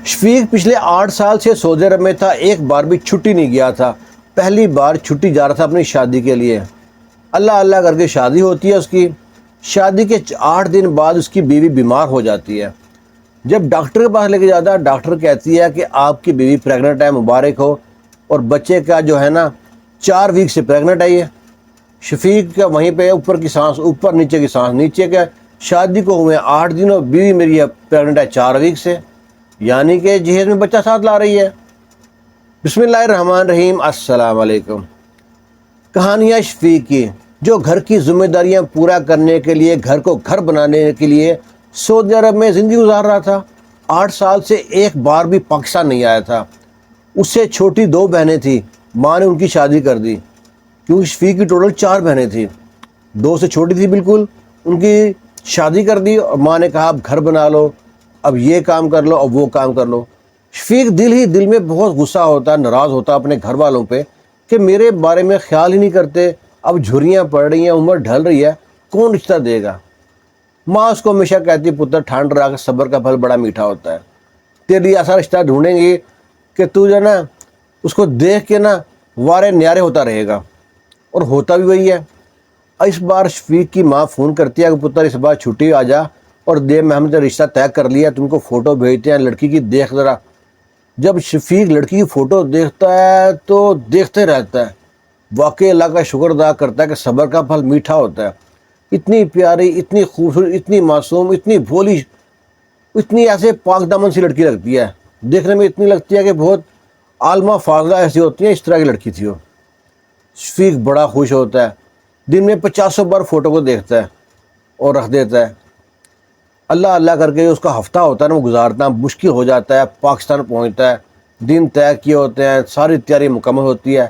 شفیق پچھلے 8 سال سے سعودی عرب میں تھا، ایک بار بھی چھٹی نہیں گیا تھا۔ پہلی بار چھٹی جا رہا تھا اپنی شادی کے لیے۔ اللہ اللہ کر کے شادی ہوتی ہے اس کی۔ شادی کے 8 دن بعد اس کی بیوی بیمار ہو جاتی ہے۔ جب ڈاکٹر کے پاس لے کے جاتا ہے، ڈاکٹر کہتی ہے کہ آپ کی بیوی پریگننٹ ہے، مبارک ہو، اور بچے کا جو ہے نا 4 ویک سے پریگننٹ ہے یہ۔ شفیق کا وہیں پہ اوپر کی سانس اوپر، نیچے کی سانس نیچے کا۔ شادی کو ہوئے 8 دن اور بیوی میری پریگننٹ ہے 4 ویک سے، یعنی کہ جہیز میں بچہ ساتھ لا رہی ہے۔ بسم اللہ الرحمن الرحیم۔ السلام علیکم۔ کہانیاں شفیق کی، جو گھر کی ذمہ داریاں پورا کرنے کے لیے، گھر کو گھر بنانے کے لیے سعودی عرب میں زندگی گزار رہا تھا۔ 8 سال سے ایک بار بھی پاکستان نہیں آیا تھا۔ اس سے چھوٹی 2 بہنیں تھیں، ماں نے ان کی شادی کر دی، کیونکہ شفیق کی ٹوٹل 4 بہنیں تھیں، 2 سے چھوٹی تھی بالکل، ان کی شادی کر دی اور ماں نے کہا اب گھر بنا لو، اب یہ کام کر لو، اب وہ کام کر لو۔ شفیق دل ہی دل میں بہت غصہ ہوتا، ناراض ہوتا اپنے گھر والوں پہ کہ میرے بارے میں خیال ہی نہیں کرتے، اب جھریاں پڑ رہی ہیں، عمر ڈھل رہی ہے، کون رشتہ دے گا۔ ماں اس کو ہمیشہ کہتی پتر ٹھنڈ رہا کہ صبر کا پھل بڑا میٹھا ہوتا ہے، تیرے لیے ایسا رشتہ ڈھونڈیں گے کہ تو جو ہے نا اس کو دیکھ کے نا وارے نیارے ہوتا رہے گا، اور ہوتا بھی وہی ہے۔ اس بار شفیق کی ماں فون کرتی ہے کہ پتر اس بار چھٹی آ جا اور دے، میں ہم نے رشتہ طے کر لیا، تم کو فوٹو بھیجتے ہیں لڑکی کی، دیکھ ذرا۔ جب شفیق لڑکی کی فوٹو دیکھتا ہے تو دیکھتے رہتا ہے، واقعی اللہ کا شکر ادا کرتا ہے کہ صبر کا پھل میٹھا ہوتا ہے۔ اتنی پیاری، اتنی خوبصورت، اتنی معصوم، اتنی بھولی، اتنی ایسے پاک دامن سی لڑکی لگتی ہے، دیکھنے میں اتنی لگتی ہے کہ بہت عالمہ فاضلہ ایسی ہوتی ہیں، اس طرح کی لڑکی تھی وہ۔ شفیق بڑا خوش ہوتا ہے، دن میں 50 بار فوٹو کو دیکھتا ہے اور رکھ دیتا ہے۔ اللہ اللہ کر کے اس کا ہفتہ ہوتا ہے نا وہ گزارنا مشکل ہو جاتا ہے، پاکستان پہنچتا ہے، دن طے کیے ہوتے ہیں، ساری تیاری مکمل ہوتی ہے،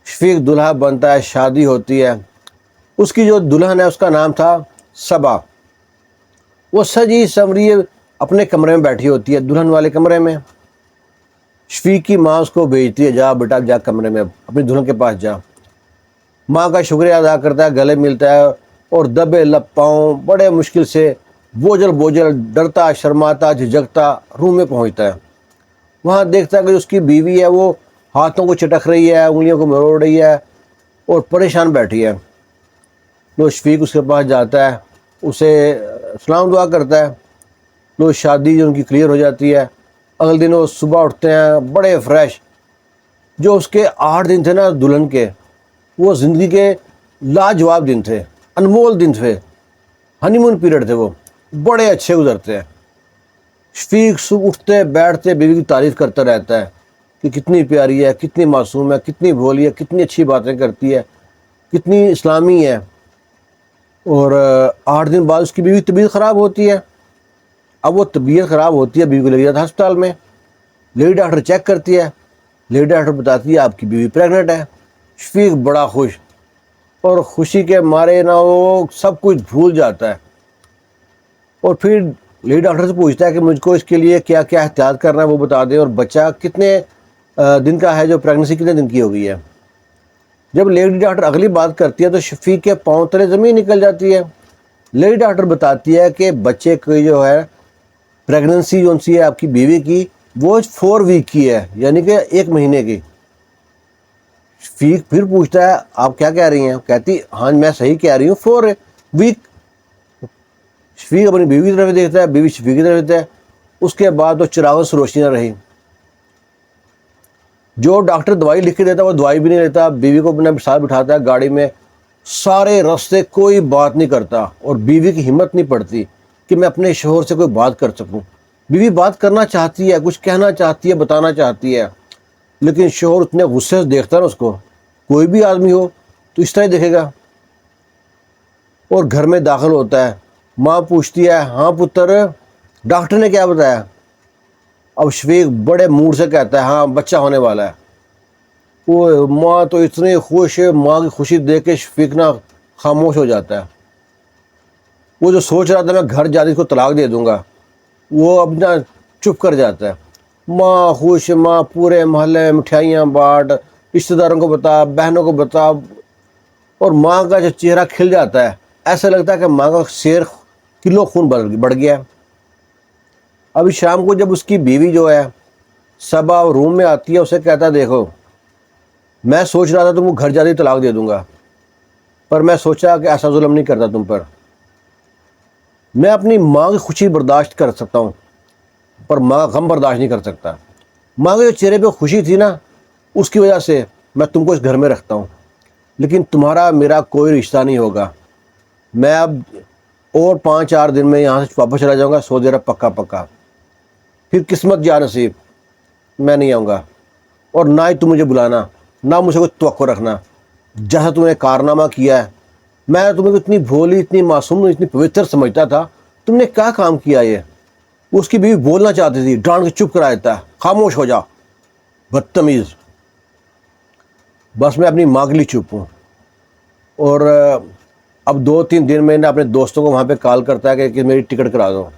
شفیق دلہا بنتا ہے، شادی ہوتی ہے۔ اس کی جو دلہن ہے اس کا نام تھا صبا۔ وہ سجی سنوری اپنے کمرے میں بیٹھی ہوتی ہے، دلہن والے کمرے میں۔ شفیق کی ماں اس کو بھیجتی ہے، جا بیٹا جا کمرے میں اپنی دلہن کے پاس جا۔ ماں کا شکریہ ادا کرتا ہے، گلے ملتا ہے اور دبے لب پاؤں بڑے مشکل سے بوجھل بوجھل، ڈرتا شرماتا جھجکتا روم میں پہنچتا ہے۔ وہاں دیکھتا ہے کہ اس کی بیوی ہے وہ ہاتھوں کو چٹک رہی ہے، انگلیوں کو مروڑ رہی ہے اور پریشان بیٹھی ہے۔ تو شفیق اس کے پاس جاتا ہے، اسے سلام دعا کرتا ہے، تو شادی جو ان کی کلیئر ہو جاتی ہے۔ اگلے دن وہ صبح اٹھتے ہیں بڑے فریش۔ جو اس کے 8 دن تھے نا دلہن کے، وہ زندگی کے لاجواب دن تھے، انمول دن تھے، ہنی مون پیریڈ تھے، وہ بڑے اچھے گزرتے ہیں۔ شفیق صبح اٹھتے بیٹھتے بیوی کی تعریف کرتا رہتا ہے کہ کتنی پیاری ہے، کتنی معصوم ہے، کتنی بھولی ہے، کتنی اچھی باتیں کرتی ہے، کتنی اسلامی ہے۔ اور 8 دن بعد اس کی بیوی کی طبیعت خراب ہوتی ہے۔ اب وہ طبیعت خراب ہوتی ہے، بیوی کو لے جاتا ہے ہسپتال میں، لیڈی ڈاکٹر چیک کرتی ہے، لیڈی ڈاکٹر بتاتی ہے آپ کی بیوی پریگننٹ ہے۔ شفیق بڑا خوش، اور خوشی کے مارے نا وہ سب کچھ بھول جاتا ہے، اور پھر لیڈی ڈاکٹر سے پوچھتا ہے کہ مجھ کو اس کے لیے کیا کیا احتیاط کرنا ہے وہ بتا دیں، اور بچہ کتنے دن کا ہے، جو پریگننسی کتنے دن کی ہو گئی ہے۔ جب لیڈی ڈاکٹر اگلی بات کرتی ہے تو شفیق کے پاؤں تلے زمین نکل جاتی ہے۔ لیڈی ڈاکٹر بتاتی ہے کہ بچے کی جو ہے پریگننسی جو سی ہے آپ کی بیوی کی، وہ 4 ویک کی ہے، یعنی کہ 1 مہینے کی۔ شفیق پھر پوچھتا ہے آپ کیا کہہ رہی ہیں؟ کہتی ہاں میں صحیح کہہ رہی ہوں، 4 ویک۔ شفیق اپنی بیوی کی طرف دیکھتا ہے، بیوی شفیق کی طرف دیکھتا ہے۔ اس کے بعد تو چراغوں سے روشنی نہ رہی۔ جو ڈاکٹر دوائی لکھ کے دیتا وہ دوائی بھی نہیں لیتا، بیوی کو اپنے ساتھ بٹھاتا ہے گاڑی میں، سارے راستے کوئی بات نہیں کرتا، اور بیوی کی ہمت نہیں پڑتی کہ میں اپنے شوہر سے کوئی بات کر سکوں۔ بیوی بات کرنا چاہتی ہے، کچھ کہنا چاہتی ہے، بتانا چاہتی ہے، لیکن شوہر اتنے غصے سے دیکھتا ہے نا اس کو، کوئی بھی آدمی ہو تو اس طرح ہی دیکھے گا۔ اور گھر میں داخل ہوتا ہے، ماں پوچھتی ہے ہاں پتر ڈاکٹر نے کیا بتایا؟ اب شفیق بڑے موڈ سے کہتا ہے ہاں بچہ ہونے والا ہے۔ وہ ماں تو اتنی خوش ہے، ماں کی خوشی دیکھ کے شفیق نا خاموش ہو جاتا ہے۔ وہ جو سوچ رہا تھا میں گھر جا کے اس کو طلاق دے دوں گا، وہ اب نا چپ کر جاتا ہے۔ ماں خوش، ماں پورے محلے میں مٹھائیاں بانٹ، رشتہ داروں کو بتا، بہنوں کو بتا، اور ماں کا جو چہرہ کھل جاتا ہے، ایسا لگتا ہے کہ ماں کا 1 کلو خون بڑھ گیا۔ ابھی شام کو جب اس کی بیوی جو ہے صبا روم میں آتی ہے، اسے کہتا ہے دیکھو میں سوچ رہا تھا تم کو گھر جاتے ہی طلاق دے دوں گا، پر میں سوچا کہ ایسا ظلم نہیں کرتا تم پر، میں اپنی ماں کی خوشی برداشت کر سکتا ہوں پر ماں کا غم برداشت نہیں کر سکتا۔ ماں کے جو چہرے پہ خوشی تھی نا، اس کی وجہ سے میں تم کو اس گھر میں رکھتا ہوں، لیکن تمہارا میرا کوئی رشتہ نہیں ہوگا۔ میں اب اور 5-4 دن میں یہاں سے واپس چلا جاؤں گا سعودی عرب، پکا پکا، پھر قسمت یا نصیب، میں نہیں آؤں گا، اور نہ ہی تم مجھے بلانا، نہ مجھے کوئی توقع رکھنا۔ جیسا تم نے کارنامہ کیا ہے، میں تمہیں اتنی بھولی، اتنی معصوم، اتنی پوتر سمجھتا تھا، تم نے کیا کام کیا یہ؟ اس کی بیوی بولنا چاہتی تھی، ڈانٹ کے چپ کرا دیتا ہے، خاموش ہو جا بدتمیز۔ بس میں اپنی ماں کے لیے چپ ہوں، اور اب 2-3 دن میں نے اپنے دوستوں کو وہاں پہ کال کرتا ہے کہ میری ٹکٹ کرا دو،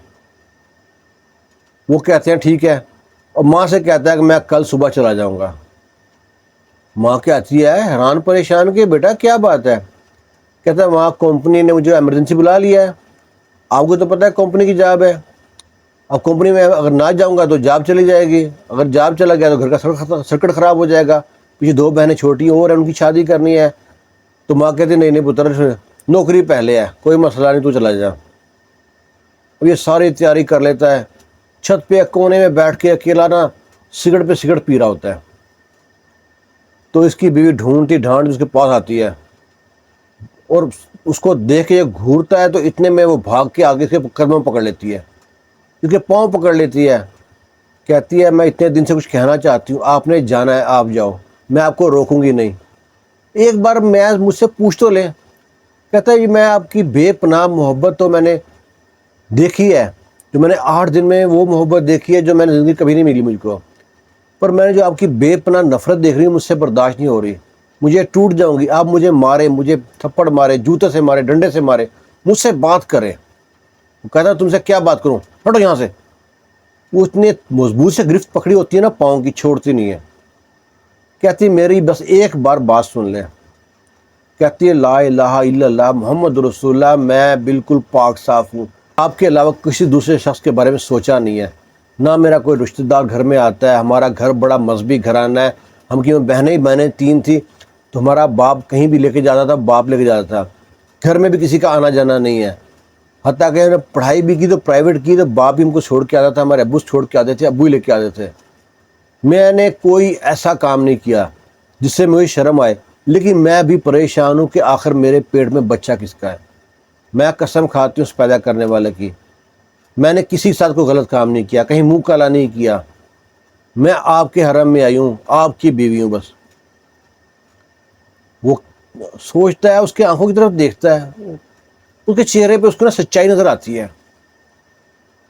وہ کہتے ہیں ٹھیک ہے، اور ماں سے کہتا ہے کہ میں کل صبح چلا جاؤں گا۔ ماں کہتی ہے حیران پریشان کہ بیٹا کیا بات ہے؟ کہتا ہے وہاں کمپنی نے مجھے ایمرجنسی بلا لیا ہے، آپ کو تو پتہ ہے کمپنی کی جاب ہے، اب کمپنی میں اگر نہ جاؤں گا تو جاب چلی جائے گی، اگر جاب چلا گیا تو گھر کا سرکٹ خراب ہو جائے گا، پیچھے 2 بہنیں چھوٹی اور ہیں، ان کی شادی کرنی ہے۔ تو ماں کہتی نہیں پتر، نوکری پہلے ہے، کوئی مسئلہ نہیں، تو چلا جا۔ اب یہ ساری تیاری کر لیتا ہے، چھت پہ کونے میں بیٹھ کے اکیلا نا سگڑ پہ سگڑ پی رہا ہوتا ہے۔ تو اس کی بیوی ڈھونڈتی ڈھانڈ اس کے پاس آتی ہے، اور اس کو دیکھ کے گھورتا ہے تو اتنے میں وہ بھاگ کے آگے سے قدموں پکڑ لیتی ہے، اس کے پاؤں پکڑ لیتی ہے، کہتی ہے میں اتنے دن سے کچھ کہنا چاہتی ہوں، آپ نے جانا ہے آپ جاؤ، میں آپ کو روکوں گی نہیں، ایک بار میں مجھ سے پوچھ تو لیں۔ کہتا ہے میں آپ کی بے پناہ محبت تو میں نے دیکھی ہے، جو میں نے 8 دن میں وہ محبت دیکھی ہے جو میں نے زندگی کبھی نہیں ملی مجھ کو، پر میں نے جو آپ کی بے پناہ نفرت دیکھ رہی ہوں، مجھ سے برداشت نہیں ہو رہی، مجھے ٹوٹ جاؤں گی، آپ مجھے مارے، مجھے تھپڑ مارے، جوتے سے مارے، ڈنڈے سے مارے، مجھ سے بات کریں۔ وہ کہتا ہے تم سے کیا بات کروں، ہٹو یہاں سے۔ وہ اتنے مضبوط سے گرفت پکڑی ہوتی ہے نا پاؤں کی، چھوڑتی نہیں ہے۔ کہتی میری بس ایک بار بات سن لیں۔ کہتی ہے لا الہ الا اللہ محمد رسول اللہ، میں بالکل پاک صاف ہوں، آپ کے علاوہ کسی دوسرے شخص کے بارے میں سوچا نہیں ہے، نہ میرا کوئی رشتہ دار گھر میں آتا ہے، ہمارا گھر بڑا مذہبی گھرانہ ہے، ہم کی بہنیں 3 تھیں، تو ہمارا باپ کہیں بھی لے کے جاتا تھا، باپ لے کے جاتا تھا، گھر میں بھی کسی کا آنا جانا نہیں ہے، حتیٰ کہ پڑھائی بھی کی تو پرائیویٹ کی تو باپ بھی ہم کو چھوڑ کے آتا تھا، ہمارے ابو چھوڑ کے آتے تھے، ابو ہی لے کے آتے تھے۔ میں نے کوئی ایسا کام نہیں کیا جس سے مجھے شرم آئے، لیکن میں بھی پریشان ہوں کہ آخر میرے پیٹ میں بچہ کس کا ہے۔ میں قسم کھاتی ہوں اس پیدا کرنے والے کی، میں نے کسی کے ساتھ کوئی غلط کام نہیں کیا، کہیں منہ کالا نہیں کیا، میں آپ کے حرم میں آئی ہوں، آپ کی بیوی ہوں بس۔ وہ سوچتا ہے، اس کے آنکھوں کی طرف دیکھتا ہے، اس کے چہرے پہ اس کو نا سچائی نظر آتی ہے،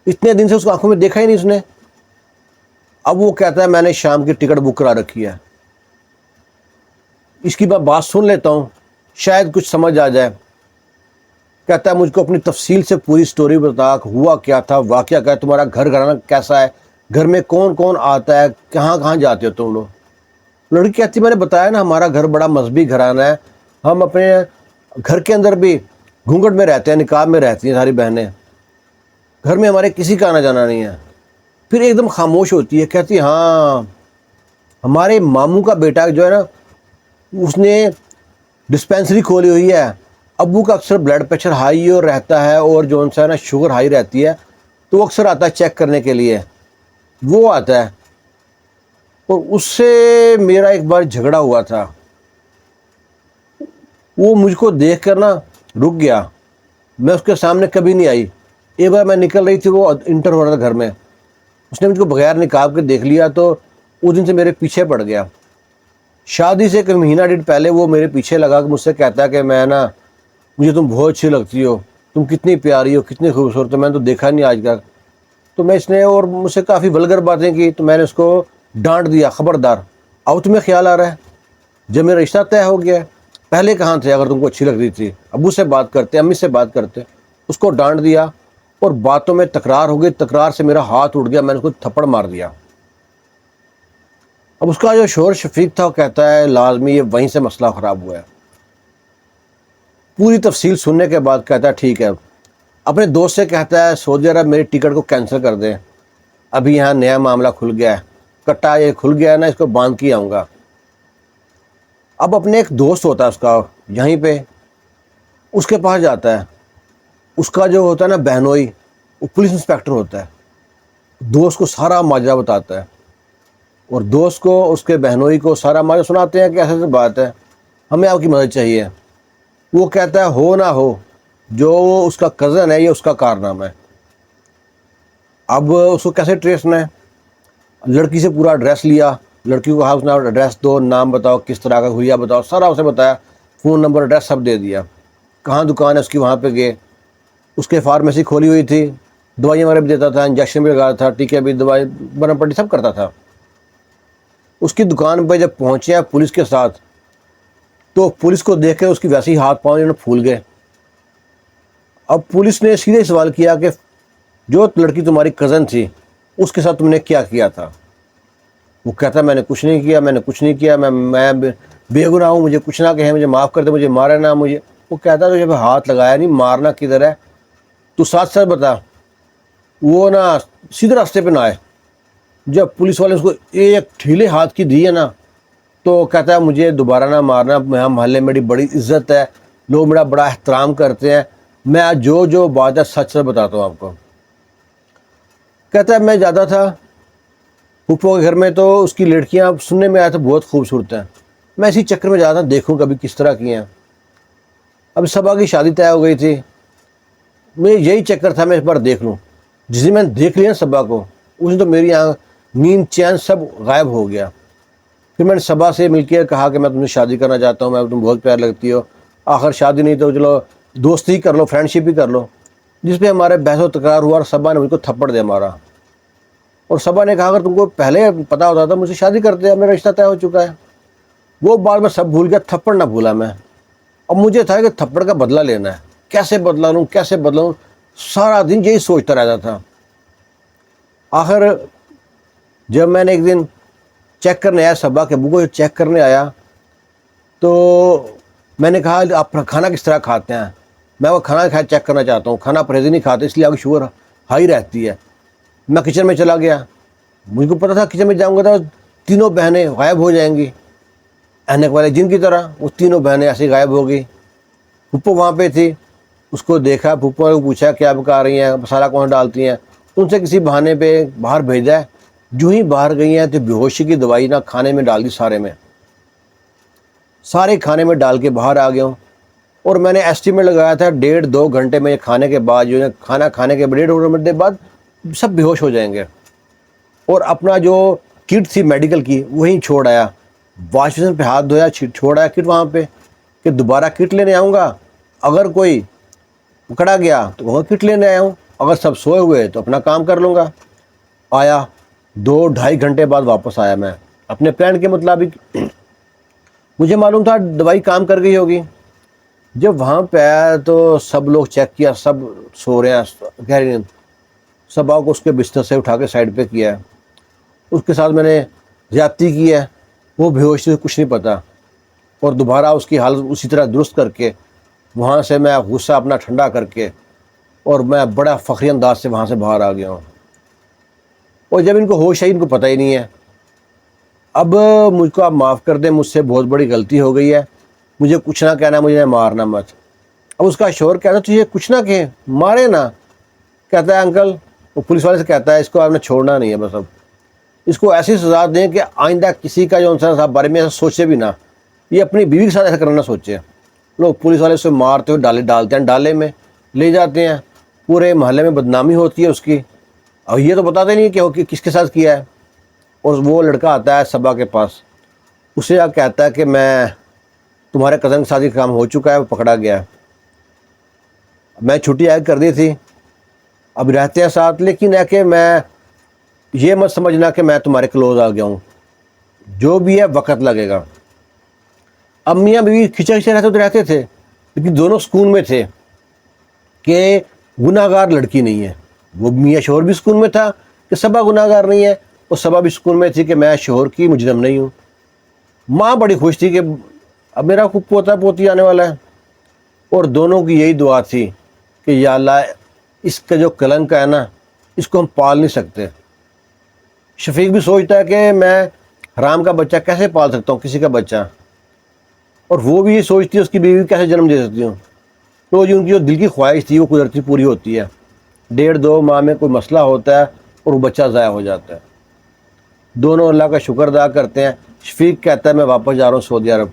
اتنے دن سے اس کو آنکھوں میں دیکھا ہی نہیں اس نے۔ اب وہ کہتا ہے میں نے شام کی ٹکٹ بک کرا رکھی ہے، اس کی میں بات سن لیتا ہوں، شاید کچھ سمجھ آ جائے۔ کہتا ہے مجھ کو اپنی تفصیل سے پوری سٹوری بتا، ہوا کیا تھا، واقعہ کیا ہے، تمہارا گھر گھرانہ کیسا ہے، گھر میں کون کون آتا ہے، کہاں کہاں جاتے ہو تم لوگ۔ لڑکی کہتی میں نے بتایا نا ہمارا گھر بڑا مذہبی گھرانہ ہے، ہم اپنے گھر کے اندر بھی گھونگھٹ میں رہتے ہیں، نقاب میں رہتی ہیں ساری بہنیں، گھر میں ہمارے کسی کا آنا جانا نہیں ہے۔ پھر ایک دم خاموش ہوتی ہے، کہتی ہاں ہمارے ماموں کا بیٹا جو ہے نا، اس نے ڈسپینسری کھولی ہوئی ہے، ابو کا اکثر بلڈ پریشر ہائی اور رہتا ہے، اور جو ان سے نا شوگر ہائی رہتی ہے، تو وہ اکثر آتا ہے چیک کرنے کے لیے، وہ آتا ہے، اور اس سے میرا ایک بار جھگڑا ہوا تھا، وہ مجھ کو دیکھ کر نا رک گیا، میں اس کے سامنے کبھی نہیں آئی۔ ایک بار میں نکل رہی تھی، وہ انٹر ہو رہا تھا گھر میں، اس نے مجھ کو بغیر نقاب کے دیکھ لیا، تو اس دن سے میرے پیچھے پڑ گیا۔ شادی سے 1 مہینہ ڈیڑھ پہلے وہ میرے پیچھے لگا کہ مجھ سے کہتا ہے کہ میں نا مجھے تم بہت اچھی لگتی ہو، تم کتنی پیاری ہو، کتنی خوبصورت ہو، میں نے تو دیکھا نہیں آج تک۔ تو میں اس نے اور مجھ سے کافی ولگر باتیں کی، تو میں نے اس کو ڈانٹ دیا خبردار، اب تمہیں خیال آ رہا ہے جب میرا رشتہ طے ہو گیا ہے، پہلے کہاں تھے اگر تم کو اچھی لگ رہی تھی، ابو سے بات کرتے، امی سے بات کرتے۔ اس کو ڈانٹ دیا، اور باتوں میں تکرار ہو گئی، تکرار سے میرا ہاتھ اٹھ گیا، میں نے اس کو تھپڑ مار دیا۔ اب اس کا جو شوہر شفیق تھا وہ کہتا ہے لازمی یہ وہیں سے مسئلہ خراب ہوا ہے۔ پوری تفصیل سننے کے بعد کہتا ہے ٹھیک ہے، اپنے دوست سے کہتا ہے سعودی عرب میری ٹکٹ کو کینسل کر دیں، ابھی یہاں نیا معاملہ کھل گیا ہے، کٹا یہ کھل گیا ہے نا، اس کو باندھ کے آؤں گا۔ اب اپنے ایک دوست ہوتا ہے اس کا یہیں پہ، اس کے پاس جاتا ہے۔ اس کا جو ہوتا ہے نا بہنوئی، وہ پولیس انسپیکٹر ہوتا ہے۔ دوست کو سارا ماجرا بتاتا ہے، اور دوست کو اس کے بہنوئی کو سارا ماجرا سناتے ہیں کہ ایسے بات ہے، ہمیں آپ کی مدد چاہیے۔ وہ کہتا ہے ہو نہ ہو، جو اس کا کزن ہے یہ اس کا کارنامہ ہے۔ اب اس کو کیسے ٹریسنا ہے؟ لڑکی سے پورا ایڈریس لیا، لڑکی کو ہاؤس نام ایڈریس دو، نام بتاؤ کس طرح کا ہوئی بتاؤ، سارا اسے بتایا، فون نمبر ایڈریس سب دے دیا، کہاں دکان ہے اس کی وہاں پہ گئے۔ اس کے فارمیسی کھولی ہوئی تھی، دوائیاں وغیرہ بھی دیتا تھا، انجیکشن بھی لگاتا تھا، ٹیکے بھی، دوائی برم پٹی سب کرتا تھا۔ اس کی دکان پہ جب پہنچے ہیں پولیس کے ساتھ، تو پولیس کو دیکھ کے اس کی ویسے ہی ہاتھ پاؤں انہوں نے پھول گئے۔ اب پولیس نے سیدھے سوال کیا کہ جو لڑکی تمہاری کزن تھی اس کے ساتھ تم نے کیا کیا تھا؟ وہ کہتا ہے میں نے کچھ نہیں کیا، میں نے کچھ نہیں کیا، میں بے گناہ ہوں، مجھے کچھ نہ کہیں، مجھے معاف کر دے، مجھے مارے نہ مجھے۔ وہ کہتا ہے تو جب ہاتھ لگایا نہیں، مارنا کدھر ہے، تو ساتھ ساتھ بتا۔ وہ نا سیدھے راستے پہ نہ آئے۔ جب پولیس والے اس کو ایک ڈھیلے ہاتھ کی دی ہے نا، تو کہتا ہے مجھے دوبارہ نہ مارنا، یہاں محلے میں میری بڑی عزت ہے، لوگ میرا بڑا احترام کرتے ہیں، میں جو بات ہے سچ سچ بتاتا ہوں آپ کو۔ کہتا ہے میں جاتا تھا پھپھو کے گھر میں، تو اس کی لڑکیاں سننے میں آیا تھا بہت خوبصورت ہیں، میں اسی چکر میں جاتا دیکھوں کبھی کس طرح کی ہیں۔ اب صبا کی شادی طے ہو گئی تھی، مجھے یہی چکر تھا میں اس بار دیکھ لوں۔ جس دن میں نے دیکھ لیا صبا کو، اس دن تو میری نیند چین سب غائب ہو گیا۔ پھر میں نے صبا سے مل کے کہا کہ میں تم سے شادی کرنا چاہتا ہوں، میں تم بہت پیار لگتی ہو، آخر شادی نہیں تو چلو دوستی ہی کر لو، فرینڈ شپ ہی کر لو۔ جس پہ ہمارے بحث و تکرار ہوا اور صبا نے مجھ کو تھپڑ دیا مارا، اور صبا نے کہا اگر تم کو پہلے پتا ہوتا تھا مجھ سے شادی کرتے، اب میرا رشتہ طے ہو چکا ہے۔ وہ بات میں سب بھول گیا، تھپڑ نہ بھولا میں۔ اب مجھے تھا کہ تھپڑ کا بدلہ لینا ہے، کیسے بدلا لوں کیسے بدلاؤں، سارا دن یہی سوچتا رہتا تھا۔ آخر جب میں نے ایک دن چیک کرنے آیا صبا کے ابو کو، چیک کرنے آیا تو میں نے کہا آپ کھانا کس طرح کھاتے ہیں؟ میں وہ کھانا چیک کرنا چاہتا ہوں، کھانا پرہیزی نہیں کھاتے، اس لیے آپ کی شوگر ہائی رہتی ہے۔ میں کچن میں چلا گیا، مجھ کو پتا تھا کچن میں جاؤں گا تو تینوں بہنیں غائب ہو جائیں گی، اینک والے جن کی طرح وہ تینوں بہنیں ایسے غائب ہو گئی۔ پھپھو وہاں پہ تھی، اس کو دیکھا، پھپھو کو پوچھا کیا پکا رہی ہیں، مسالہ کون ڈالتی ہیں، ان سے کسی بہانے پہ باہر بھیجا ہے۔ جو ہی باہر گئی ہیں تو بے ہوشی کی دوائی نہ کھانے میں ڈال دی، سارے کھانے میں ڈال کے باہر آ گیا ہوں۔ اور میں نے ایسٹیمیٹ لگایا تھا 1.5-2 گھنٹے میں کھانے کے بعد، جو ہے کھانا کھانے کے 1.5 گھنٹے بعد سب بے ہوش ہو جائیں گے۔ اور اپنا جو کٹ تھی میڈیکل کی وہیں چھوڑ آیا، واش بیسن پہ ہاتھ دھویا، چھوڑ آیا کٹ وہاں پہ کہ دوبارہ کٹ لینے آؤں گا، اگر کوئی پکڑا گیا تو وہ کٹ لینے آیا ہوں، اگر سب سوئے ہوئے تو اپنا کام کر لوں گا۔ آیا 2-2.5 گھنٹے بعد واپس آیا میں اپنے پلان کے مطابق۔ مجھے معلوم تھا دوائی کام کر گئی ہوگی۔ جب وہاں پہ آیا تو سب لوگ چیک کیا، سب سو رہے ہیں گہری نیند۔ صبا کو اس کے بستر سے اٹھا کے سائڈ پہ کیا ہے، اس کے ساتھ میں نے زیادتی کی ہے، وہ بے ہوش سے کچھ نہیں پتا، اور دوبارہ اس کی حالت اسی طرح درست کر کے وہاں سے میں غصہ اپنا ٹھنڈا کر کے، اور میں بڑا فخری انداز سے وہاں سے باہر آ گیا ہوں۔ اور جب ان کو ہوش ہے ان کو پتہ ہی نہیں ہے۔ اب مجھ کو آپ معاف کر دیں، مجھ سے بہت بڑی غلطی ہو گئی ہے، مجھے کچھ نہ کہنا، مجھے مارنا مت۔ اب اس کا شوہر کہتا ہے تجھے کچھ نہ کہیں، مارے نا۔ کہتا ہے انکل، وہ پولیس والے سے کہتا ہے اس کو آپ نے چھوڑنا نہیں ہے، بس اب اس کو ایسی سزا دیں کہ آئندہ کسی کا جو انسان صاحب بارے میں ایسا سوچے بھی نہ، یہ اپنی بیوی کے ساتھ ایسا کرنا نہ سوچے۔ لوگ پولیس والے سے مارتے ہوئے ڈالتے ہیں ڈالے میں لے جاتے ہیں، پورے محلے میں بدنامی ہوتی ہے اس کی، اور یہ تو بتاتے نہیں کہ وہ کس کے ساتھ کیا ہے۔ اور وہ لڑکا آتا ہے صبا کے پاس، اسے کہتا ہے کہ میں تمہارے کزن کے ساتھ یہ کام ہو چکا ہے، وہ پکڑا گیا ہے، میں چھٹی عائد کر دی تھی، اب رہتے ہیں ساتھ، لیکن ہے کہ میں یہ مت سمجھنا کہ میں تمہارے کلوز آ گیا ہوں، جو بھی ہے وقت لگے گا۔ اب میاں بیوی کھچا رہتے تو رہتے تھے، لیکن دونوں سکون میں تھے کہ گناہ گار لڑکی نہیں ہے۔ وہ میاں شوہر بھی سکون میں تھا کہ صبا گناہ گار نہیں ہے، اور صبا بھی سکون میں تھی کہ میں شوہر کی مجرم نہیں ہوں۔ ماں بڑی خوش تھی کہ اب میرا خوب پوتا پوتی آنے والا ہے، اور دونوں کی یہی دعا تھی کہ یا اللہ اس کا جو کلنک ہے نا، اس کو ہم پال نہیں سکتے، شفیق بھی سوچتا ہے کہ میں حرام کا بچہ کیسے پال سکتا ہوں، کسی کا بچہ، اور وہ بھی یہ سوچتی ہے اس کی بیوی کیسے جنم دے سکتی ہوں۔ تو جو ان کی جو دل کی خواہش تھی وہ قدرتی پوری ہوتی ہے، 1.5-2 ماہ میں کوئی مسئلہ ہوتا ہے اور وہ بچہ ضائع ہو جاتا ہے۔ دونوں اللہ کا شکر ادا کرتے ہیں۔ شفیق کہتا ہے میں واپس جا رہا ہوں سعودی عرب،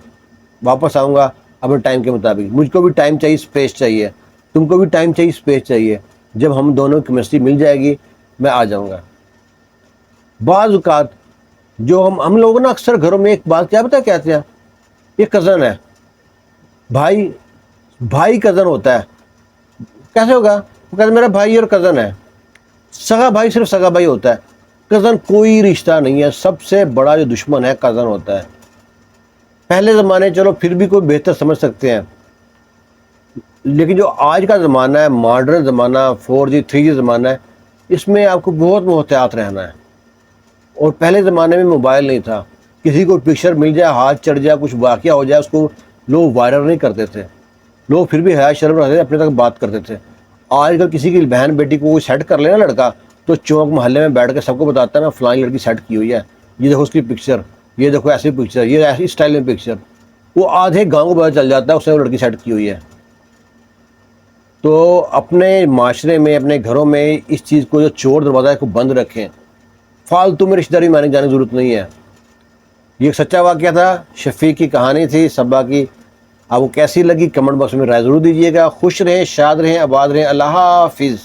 واپس آؤں گا اپنے ٹائم کے مطابق، مجھ کو بھی ٹائم چاہیے، اسپیس چاہیے، تم کو بھی ٹائم چاہیے، اسپیس چاہیے، جب ہم دونوں کی کیمسٹری مل جائے گی میں آ جاؤں گا۔ بعض اوقات جو ہم لوگ نا اکثر گھروں میں ایک بات کیا پتہ کہتے ہیں، یہ کزن ہے، بھائی کزن ہوتا ہے، کیسے ہوگا؟ وہ کہتے ہیں میرا بھائی اور کزن ہے، سگا بھائی صرف سگا بھائی ہوتا ہے، کزن کوئی رشتہ نہیں ہے، سب سے بڑا جو دشمن ہے کزن ہوتا ہے۔ پہلے زمانے چلو پھر بھی کوئی بہتر سمجھ سکتے ہیں، لیکن جو آج کا زمانہ ہے، ماڈرن زمانہ، 4G 3G زمانہ ہے، اس میں آپ کو بہت محتاط رہنا ہے۔ اور پہلے زمانے میں موبائل نہیں تھا، کسی کو پکچر مل جائے، ہاتھ چڑھ جائے، کچھ واقعہ ہو جائے، اس کو لوگ وائرل نہیں کرتے تھے، لوگ پھر بھی حیا شرم رکھتے تھے، اپنے تک بات کرتے تھے۔ آج کل کسی کی بہن بیٹی کو کوئی سیٹ کر لینا لڑکا، تو چوک محلے میں بیٹھ کے سب کو بتاتا ہے میں فلانی لڑکی سیٹ کی ہوئی ہے، یہ دیکھو اس کی پکچر، یہ دیکھو ایسی پکچر، یہ ایسی اسٹائل میں پکچر، وہ آدھے گاؤں کو پتہ چل جاتا ہے اس نے وہ لڑکی سیٹ کی ہوئی ہے۔ تو اپنے معاشرے میں، اپنے گھروں میں اس چیز کو جو چور دروازہ ہے کو بند رکھیں، فالتو میں رشتہ داری مانے جانے کی ضرورت نہیں ہے۔ یہ ایک سچا واقعہ تھا، شفیق کی کہانی تھی صبا کی۔ آپ کو کیسی لگی کمنٹ باکس میں رائے ضرور دیجیے گا۔ خوش رہیں، شاد رہیں، آباد رہیں۔ اللہ حافظ۔